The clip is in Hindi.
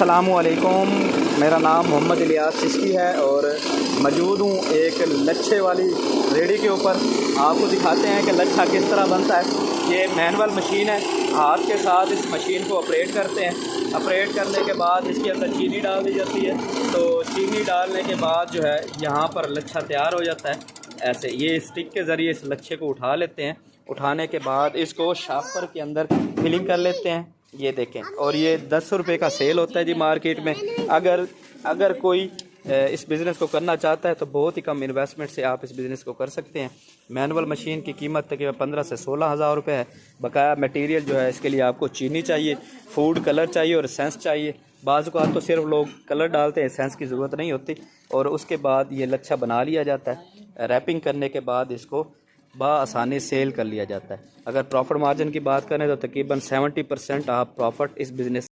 अस्सलामुअलैकुम, मेरा नाम मोहम्मद इलियास चिश्ती है और मौजूद हूँ एक लच्छे वाली रेडी के ऊपर। आपको दिखाते हैं कि लच्छा किस तरह बनता है। ये मैनुअल मशीन है, हाथ के साथ इस मशीन को ऑपरेट करते हैं। ऑपरेट करने के बाद इसके अंदर चीनी डाल दी जाती है, तो चीनी डालने के बाद जो है यहाँ पर लच्छा तैयार हो जाता है। ऐसे ये स्टिक के ज़रिए इस लच्छे को उठा लेते हैं। उठाने के बाद इसको शापर के अंदर फिलिंग कर लेते हैं, ये देखें। और ये 10 रुपये का सेल होता है जी मार्केट में। अगर कोई इस बिज़नेस को करना चाहता है तो बहुत ही कम इन्वेस्टमेंट से आप इस बिज़नेस को कर सकते हैं। मैनुअल मशीन की कीमत तकरीबन 15 से 16 हज़ार रुपये है। बकाया मटेरियल जो है इसके लिए आपको चीनी चाहिए, फूड कलर चाहिए और एसेंस चाहिए। बाज़ औक़ात तो सिर्फ लोग कलर डालते हैं, एसेंस की ज़रूरत नहीं होती। और उसके बाद ये लच्छा बना लिया जाता है। रैपिंग करने के बाद इसको आसानी सेल कर लिया जाता है। अगर प्रॉफिट मार्जिन की बात करें तो तकरीबन 70% आप प्रॉफिट इस बिज़नेस